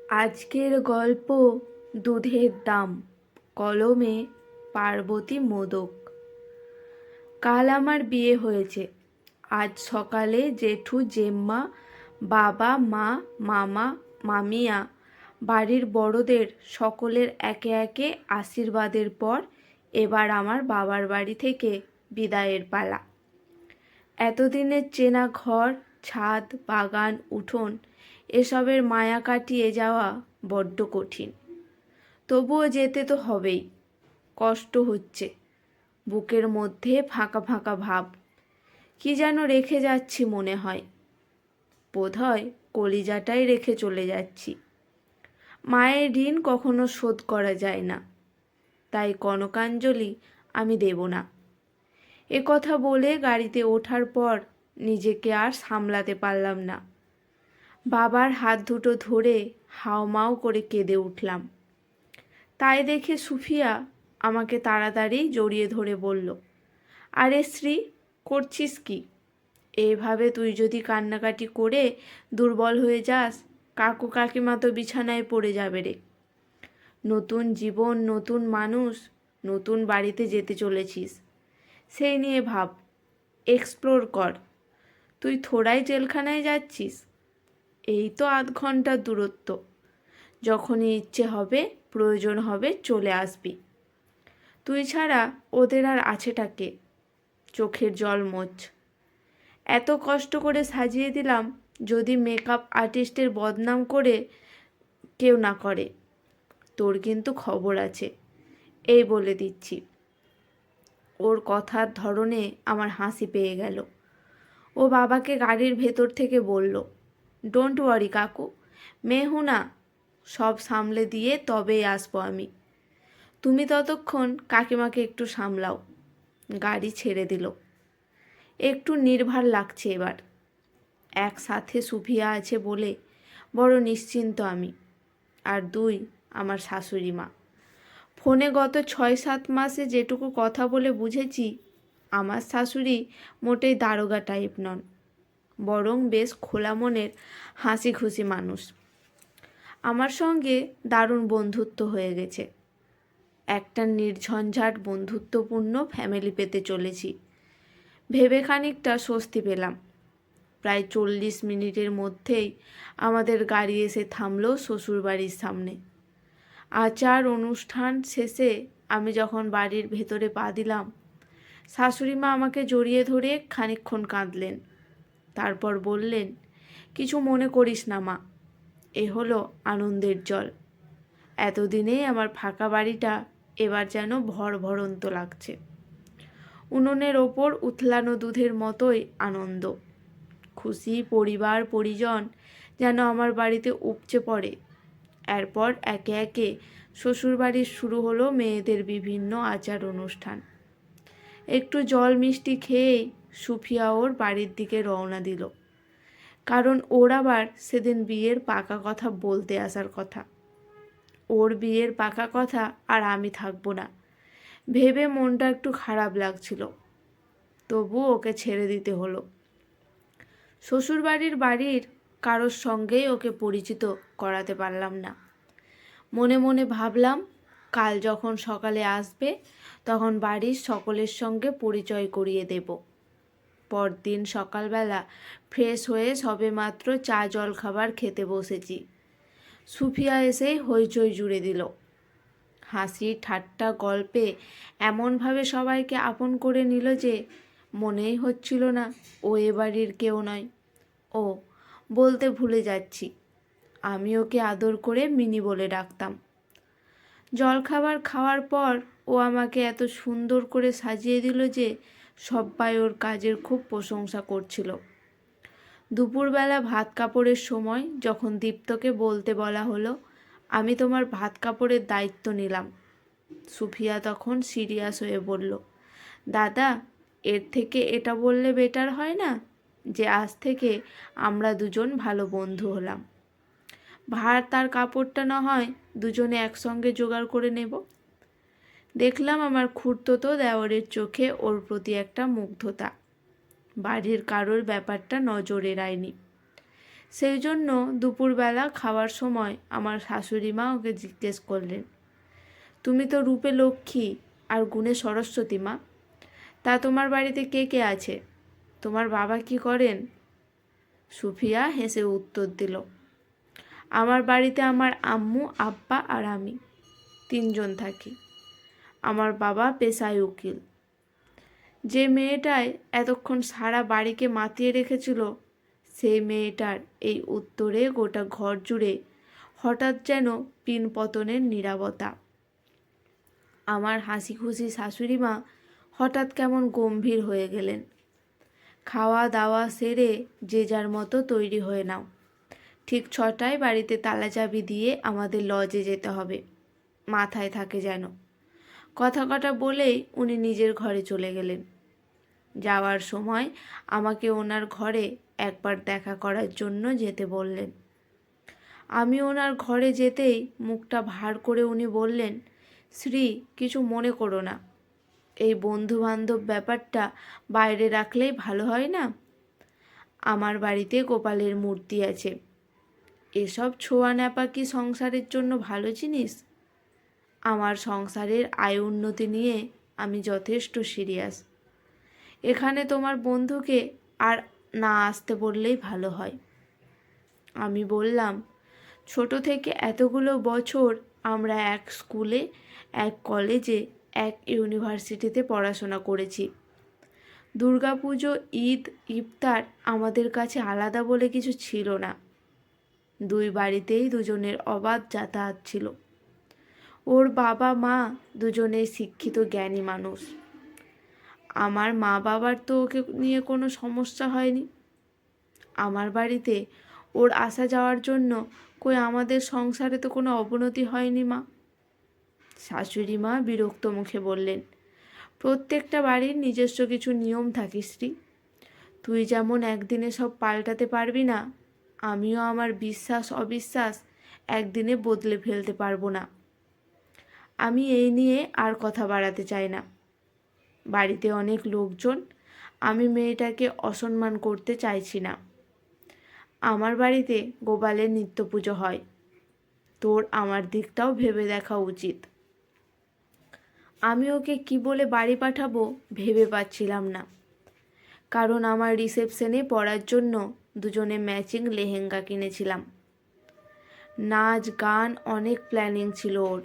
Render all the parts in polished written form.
আজকের গল্প দুধের দাম। কলমে পার্বতী মোদক। কাল আমার বিয়ে হয়েছে। আজ সকালে জেঠু জেম্মা, বাবা মা, মামা মামিয়া, বাড়ির বড়দের সকলের একে একে আশীর্বাদের পর এবার আমার বাবার বাড়ি থেকে বিদায়ের পালা। এতদিনের চেনা ঘর, ছাদ, বাগান, উঠোন এসবের মায়া কাটিয়ে যাওয়া বড্ড কঠিন। তবুও যেতে তো হবেই। কষ্ট হচ্ছে, বুকের মধ্যে ফাঁকা ফাঁকা ভাব। কি যেন রেখে যাচ্ছি মনে হয়। বোধহয় কলিজাটাই রেখে চলে যাচ্ছি। মায়ের ঋণ কখনো শোধ করা যায় না, তাই কনকাঞ্জলি আমি দেব না। এ কথা বলে গাড়িতে ওঠার পর নিজেকে আর সামলাতে পারলাম না। বাবার হাত দুটো ধরে হাউমাউ করে কেঁদে উঠলাম। তাই দেখে সুফিয়া আমাকে তাড়াতাড়ি জড়িয়ে ধরে বলল, আরে শ্রী, করছিস কি? এইভাবে তুই যদি কান্নাকাটি করে দুর্বল হয়ে যাস, কাকু কাকিমা তো বিছানায় পড়ে যাবে রে। নতুন জীবন, নতুন মানুষ, নতুন বাড়িতে যেতে চলেছিস, সেই নিয়ে ভাব, এক্সপ্লোর কর। তুই থোড়াই জেলখানায় যাচ্ছিস, এই তো আধ ঘন্টার দূরত্ব। যখনই ইচ্ছে হবে, প্রয়োজন হবে, চলে আসবি। তুই ছাড়া ওদের আর আছেটাকে? চোখের জল মোছ। এত কষ্ট করে সাজিয়ে দিলাম, যদি মেকআপ আর্টিস্টের বদনাম করে কেউ না করে, তোর কিন্তু খবর আছে, এই বলে দিচ্ছি। ওর কথার ধরনে আমার হাসি পেয়ে গেল। ও বাবাকে গাড়ির ভেতর থেকে বলল, ডোন্ট ওয়ারি কাকু, মে হু না, সব সামলে দিয়ে তবেই আসবো আমি। তুমি ততক্ষণ কাকিমাকে একটু সামলাও। গাড়ি ছেড়ে দিল। একটু নির্ভার লাগছে এবার। একসাথে সুফিয়া আছে বলে বড় নিশ্চিন্ত আমি। আর দুই, আমার শাশুড়ি মা। ফোনে গত 6-7 মাসে যেটুকু কথা বলে বুঝেছি, আমার শাশুড়ি মোটেই দারোগা টাইপ নন, বরং বেশ খোলা মনের হাসি খুশি মানুষ। আমার সঙ্গে দারুণ বন্ধুত্ব হয়ে গেছে। একটা নির্ঝঞ্ঝাট বন্ধুত্বপূর্ণ ফ্যামিলি পেতে চলেছি ভেবে খানিকটা স্বস্তি পেলাম। প্রায় 40 মিনিটের মধ্যেই আমাদের গাড়ি এসে থামলো শ্বশুরবাড়ির সামনে। আচার অনুষ্ঠান শেষে আমি যখন বাড়ির ভেতরে পা দিলাম, শাশুড়িমা আমাকে জড়িয়ে ধরে খানিকক্ষণ কাঁদলেন। তারপর বললেন, কিছু মনে করিস না মা, এ হলো আনন্দের জল। এতদিনে আমার ফাঁকা বাড়িটা এবার যেন ভরভরন্ত লাগছে। উনুনের ওপর উথলানো দুধের মতোই আনন্দ, খুশি, পরিবার পরিজন যেন আমার বাড়িতে উপচে পড়ে। এরপর একে একে শ্বশুরবাড়ির শুরু হলো মেয়েদের বিভিন্ন আচার অনুষ্ঠান। একটু জল মিষ্টি খেয়েই সুফিয়া ওর বাড়ির দিকে রওনা দিল, কারণ ওর আবার সেদিন বিয়ের পাকা কথা বলতে আসার কথা। ওর বিয়ের পাকা কথা আর আমি থাকবো না ভেবে মনটা একটু খারাপ লাগছিল, তবু ওকে ছেড়ে দিতে হলো। বাড়ির কারোর সঙ্গেই ওকে পরিচিত করাতে পারলাম না। মনে মনে ভাবলাম, কাল যখন সকালে আসবে তখন বাড়ির সকলের সঙ্গে পরিচয় করিয়ে দেব। পরদিন সকালবেলা ফ্রেশ হয়ে সবেমাত্র চা জল খাবার খেতে বসেছি, সুফিয়া এসেই হইচই জুড়ে দিল। হাসি ঠাট্টা গল্পে এমনভাবে সবাইকে আপন করে নিল যে মনেই হচ্ছিল না ও এ বাড়ির কেউ নয়। ও বলতে ভুলে যাচ্ছি, আমি ওকে আদর করে মিনি বলে ডাকতাম। জলখাবার খাওয়ার পর ও আমাকে এত সুন্দর করে সাজিয়ে দিল যে সবাই ওর কাজের খুব প্রশংসা করছিল। দুপুরবেলা ভাত কাপড়ের সময় যখন দীপ্তকে বলতে বলা হলো, আমি তোমার ভাত কাপড়ের দায়িত্ব নিলাম, সুফিয়া তখন সিরিয়াস হয়ে বলল, দাদা, এর থেকে এটা বললে বেটার হয় না যে আজ থেকে আমরা দুজন ভালো বন্ধু হলাম। ভাত আর কাপড়টা না হয় দুজনে একসঙ্গে জোগাড় করে নেব। দেখলাম আমার খুড়তুতো দেওরের চোখে ওর প্রতি একটা মুগ্ধতা। বাড়ির কারোর ব্যাপারটা নজর এড়ায়নি। সেই জন্য দুপুরবেলা খাওয়ার সময় আমার শাশুড়ি মা ওকে জিজ্ঞেস করলেন, তুমি তো রূপে লক্ষ্মী আর গুণে সরস্বতী মা, তা তোমার বাড়িতে কে কে আছে? তোমার বাবা কি করেন? সুফিয়া হেসে উত্তর দিল, আমার বাড়িতে আমার আম্মু, আব্বা আর আমি তিনজন থাকি। আমার বাবা পেশায় উকিল। যে মেয়েটায় এতক্ষণ সারা বাড়িকে মাতিয়ে রেখেছিল, সেই মেয়েটার এই উত্তরে গোটা ঘর জুড়ে হঠাৎ যেন পিনপতনের নীরবতা। আমার হাসি খুশি শাশুড়ি মা হঠাৎ কেমন গম্ভীর হয়ে গেলেন। খাওয়া দাওয়া সেরে যে যার মতো তৈরি হয়ে নাও, ঠিক 6টায় বাড়িতে তালা চাবি দিয়ে আমাদের লজে যেতে হবে, মাথায় থাকে যেন। কথা কটা বলেই উনি নিজের ঘরে চলে গেলেন। যাওয়ার সময় আমাকে ওনার ঘরে একবার দেখা করার জন্য যেতে বললেন। আমি ওনার ঘরে যেতেই মুখটা ভার করে উনি বললেন, শ্রী, কিছু মনে করো না, এই বন্ধু বান্ধব ব্যাপারটা বাইরে রাখলেই ভালো হয় না? আমার বাড়িতে গোপালের মূর্তি আছে, এসব ছোঁয়া ন্যাপা কি সংসারের জন্য ভালো জিনিস? আমার সংসারের আয় উন্নতি নিয়ে আমি যথেষ্ট সিরিয়াস। এখানে তোমার বন্ধুকে আর না আসতে বললেই ভালো হয়। আমি বললাম, ছোট থেকে এতগুলো বছর আমরা এক স্কুলে, এক কলেজে, এক ইউনিভার্সিটিতে পড়াশোনা করেছি। দুর্গাপুজো, ঈদ, ইফতার আমাদের কাছে আলাদা বলে কিছু ছিল না। দুই বাড়িতেই দুজনের অবাধ যাতায়াত ছিল। ওর বাবা মা দুজনেই শিক্ষিত জ্ঞানী মানুষ। আমার মা বাবার তো ওকে নিয়ে কোনো সমস্যা হয়নি। আমার বাড়িতে ওর আসা যাওয়ার জন্য কই আমাদের সংসারে তো কোনো অবনতি হয়নি মা। শাশুড়ি মা বিরক্ত মুখে বললেন, প্রত্যেকটা বাড়ির নিজস্ব কিছু নিয়ম থাকে শ্রী, তুই যেমন একদিনে সব পাল্টাতে পারবি না, আমিও আমার বিশ্বাস অবিশ্বাস একদিনে বদলে ফেলতে পারবো না। আমি এই নিয়ে আর কথা বাড়াতে চাই না। বাড়িতে অনেক লোকজন, আমি মেয়েটাকে অসম্মান করতে চাইছি না। আমার বাড়িতে গোপালের নিত্য পুজো হয়, তোর আমার দিকটাও ভেবে দেখা উচিত। আমি ওকে কি বলে বাড়ি পাঠাবো ভেবে পাচ্ছিলাম না, কারণ আমার রিসেপশনে পরার জন্য দুজনে ম্যাচিং লেহেঙ্গা কিনেছিলাম। নাচ গান অনেক প্ল্যানিং ছিল ওর।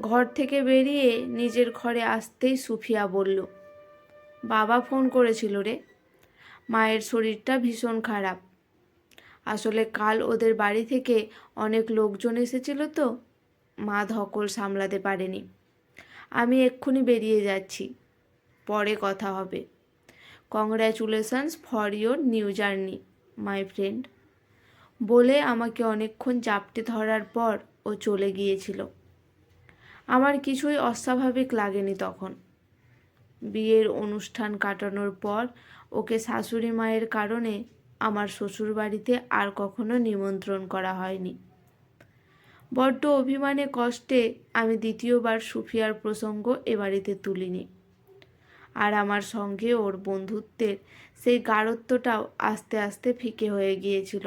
ঘর থেকে বেরিয়ে নিজের ঘরে আসতেই সুফিয়া বলল, বাবা ফোন করেছিল রে, মায়ের শরীরটা ভীষণ খারাপ। আসলে কাল ওদের বাড়ি থেকে অনেক লোকজন এসেছিল তো, মা ধকল সামলাতে পারেনি। আমি এক্ষুনি বেরিয়ে যাচ্ছি, পরে কথা হবে। Congratulations for your new journey my friend. বলে আমাকে অনেকক্ষণ জাপটে ধরার পর ও চলে গিয়েছিল। আমার কিছুই অস্বাভাবিক লাগেনি তখন। বিয়ের অনুষ্ঠান কাটানোর পর ওকে শাশুড়ি মায়ের কারণে আমার শ্বশুরবাড়িতে আর কখনো নিমন্ত্রণ করা হয়নি। বড্ড অভিমানে কষ্টে আমি দ্বিতীয়বার সুফিয়ার প্রসঙ্গ এ বাড়িতে তুলিনি। আর আমার সঙ্গে ওর বন্ধুত্বের সেই গাঢ়ত্বটাও আস্তে আস্তে ফিকে হয়ে গিয়েছিল।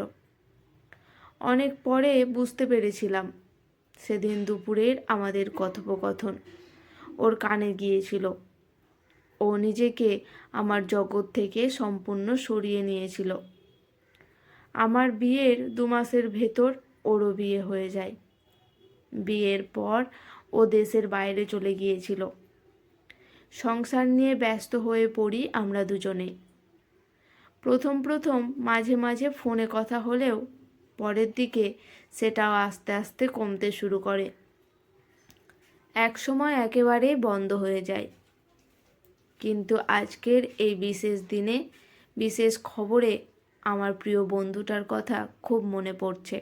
অনেক পরে বুঝতে পেরেছিলাম সেদিন দুপুরের আমাদের কথোপকথন ওর কানে গিয়েছিল। ও নিজেকে আমার জগৎ থেকে সম্পূর্ণ সরিয়ে নিয়েছিল। আমার বিয়ের 2 মাসের ভেতর ওরও বিয়ে হয়ে যায়। বিয়ের পর ও দেশের বাইরে চলে গিয়েছিল। সংসার নিয়ে ব্যস্ত হয়ে পড়ি আমরা দুজনে। প্রথম প্রথম মাঝে মাঝে ফোনে কথা হলেও পরের দিকে সেটাও আস্তে আস্তে কমতে শুরু করে, এক সময় একেবারেই বন্ধ হয়ে যায়। কিন্তু আজকের এই বিশেষ দিনে, বিশেষ খবরে আমার প্রিয় বন্ধুটার কথা খুব মনে পড়ছে।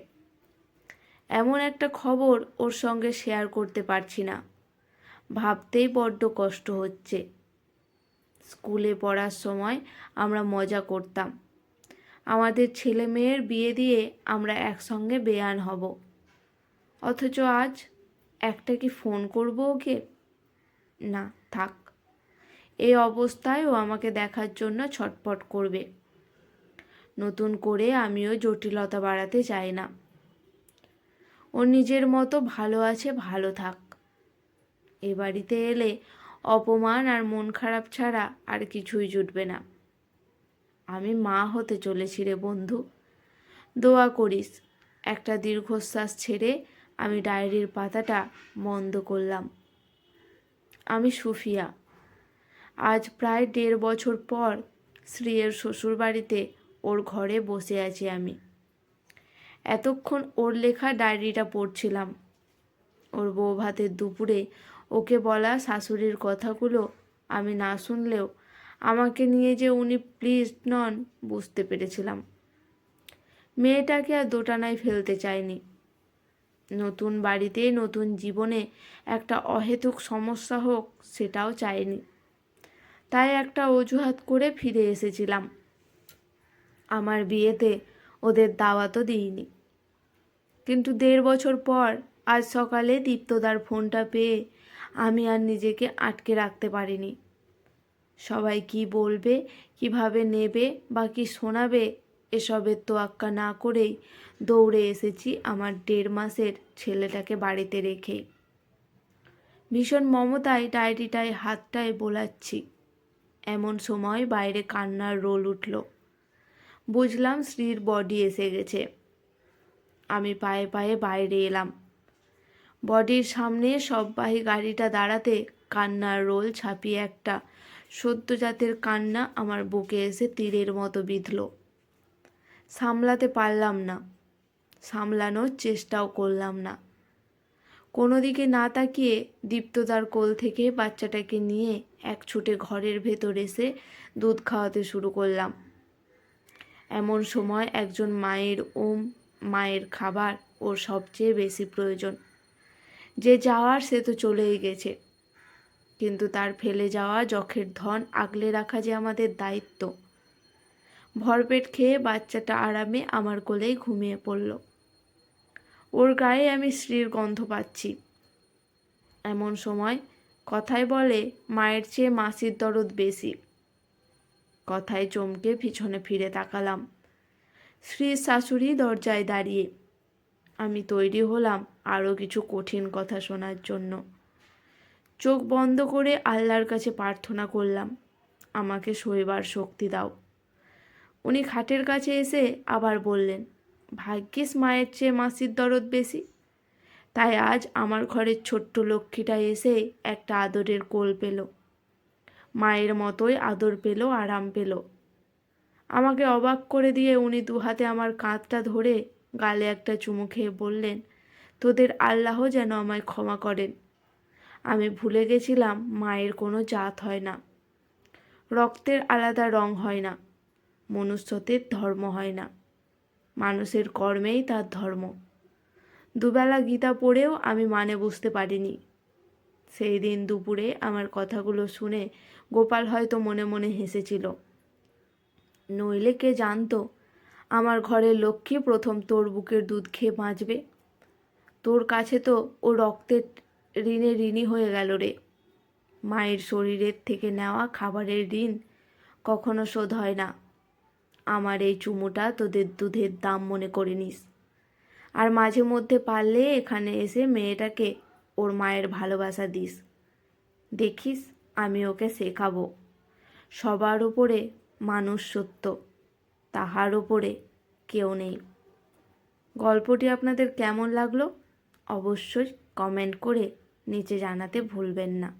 এমন একটা খবর ওর সঙ্গে শেয়ার করতে পারছি না, ভাবতেই বড্ড কষ্ট হচ্ছে। স্কুলে পড়ার সময় আমরা মজা করতাম, আমাদের ছেলে মেয়ের বিয়ে দিয়ে আমরা একসঙ্গে বেয়ান হব। অথচ আজ একটা কি ফোন করব ওকে? না, থাক। এই অবস্থায় ও আমাকে দেখার জন্য ছটফট করবে। নতুন করে আমিও জটিলতা বাড়াতে চাই না। ও নিজের মতো ভালো আছে, ভালো থাক। এ বাড়িতে এলে অপমান আর মন খারাপ ছাড়া আর কিছুই জুটবে না। আমি মা হতে চলেছি রে বন্ধু, দোয়া করিস। একটা দীর্ঘশ্বাস ছেড়ে আমি ডায়েরির পাতাটা বন্ধ করলাম। আমি সুফিয়া। আজ প্রায় 1.5 বছর পর শ্রীয়ের শ্বশুর বাড়িতে ওর ঘরে বসে আছি আমি। এতক্ষণ ওর লেখা ডায়েরিটা পড়ছিলাম। ওর বউ ভাতের দুপুরে ওকে বলা শাশুড়ির কথাগুলো আমি না শুনলেও আমাকে নিয়ে যে উনি প্লিজ নন বুঝতে পেরেছিলাম। মেয়েটাকে আর দোটানায় ফেলতে চাইনি। নতুন বাড়িতে নতুন জীবনে একটা অহেতুক সমস্যা হোক সেটাও চাইনি। তাই একটা অজুহাত করে ফিরে এসেছিলাম। আমার বিয়েতে ওদের দাওয়াতও দিইনি। কিন্তু 1.5 বছর পর আজ সকালে দীপ্তদার ফোনটা পেয়ে আমি আর নিজেকে আটকে রাখতে পারিনি। সবাই কি বলবে, কিভাবে নেবে বা কি শোনাবে এসবের তোয়াক্কা না করেই দৌড়ে এসেছি আমার 1.5 মাসের ছেলেটাকে বাড়িতে রেখে। ভীষণ মমতায় ডায়েরিটায় হাতটায় বোলাচ্ছি। এমন সময় বাইরে কান্নার রোল উঠল। বুঝলাম শ্রীর বডি এসে গেছে। আমি পায়ে পায়ে বাইরে এলাম। বডির সামনে সববাহী গাড়িটা দাঁড়াতে কান্নার রোল ছাপিয়ে একটা সদ্যজাতের কান্না আমার বুকে এসে তীরের মতো বিঁধল। সামলাতে পারলাম না, সামলানোর চেষ্টাও করলাম না। কোনো দিকে না তাকিয়ে দীপ্তদার কোল থেকে বাচ্চাটাকে নিয়ে এক ছুটে ঘরের ভেতর এসে দুধ খাওয়াতে শুরু করলাম। এমন সময় একজন মায়ের মায়ের খাবার ওর সবচেয়ে বেশি প্রয়োজন। যে যাওয়ার সে তো চলেই গেছে, কিন্তু তার ফেলে যাওয়া যখের ধন আগলে রাখা যে আমাদের দায়িত্ব। ভরপেট খেয়ে বাচ্চাটা আরামে আমার কোলেই ঘুমিয়ে পড়ল। ওর গায়ে আমি শ্রীর গন্ধ পাচ্ছি। এমন সময় কথায় বলে মায়ের চেয়ে মাসির দরদ বেশি। কথায় চমকে পিছনে ফিরে তাকালাম। শ্রীর শাশুড়ি দরজায় দাঁড়িয়ে। আমি তৈরি হলাম আরও কিছু কঠিন কথা শোনার জন্য। চোখ বন্ধ করে আল্লাহর কাছে প্রার্থনা করলাম, আমাকে সইবার শক্তি দাও। উনি খাটের কাছে এসে আবার বললেন, ভাগ্যিস মায়ের চেয়ে মাসির দরদ বেশি। তাই আজ আমার ঘরের ছোট্ট লক্ষ্মীটা এসে একটা আদরের কোল পেল। মায়ের মতোই আদর পেল, আরাম পেল। আমাকে অবাক করে দিয়ে উনি দুহাতে আমার কাঁধটা ধরে গালে একটা চুমু খেয়ে বললেন, তোদের আল্লাহ যেন আমায় ক্ষমা করেন। আমি ভুলে গেছিলাম মায়ের কোনো জাত হয় না, রক্তের আলাদা রং হয় না, মনুষ্যত্বের ধর্ম হয় না, মানুষের কর্মেই তার ধর্ম। দুবেলা গীতা পড়েও আমি মানে বুঝতে পারিনি। সেই দিন দুপুরে আমার কথাগুলো শুনে গোপাল হয়তো মনে মনে হেসেছিল। নইলে কে জানতো আমার ঘরের লক্ষ্মী প্রথম তোর বুকের দুধ খেয়ে বাঁচবে। তোর কাছে তো ও রক্তের ঋণে ঋণী হয়ে গেল রে। মায়ের শরীরের থেকে নেওয়া খাবারের ঋণ কখনো শোধ হয় না। আমার এই চুমুটা তোদের দুধের দাম মনে করে নিস। আর মাঝে মধ্যে পারলে এখানে এসে মেয়েটাকে ওর মায়ের ভালোবাসা দিস। দেখিস আমি ওকে শেখাবো, সবার উপরে মানুষ সত্য, তাহার উপরে কেউ নেই। গল্পটি আপনাদের কেমন লাগলো অবশ্যই কমেন্ট করে নিচে জানাতে ভুলবেন না।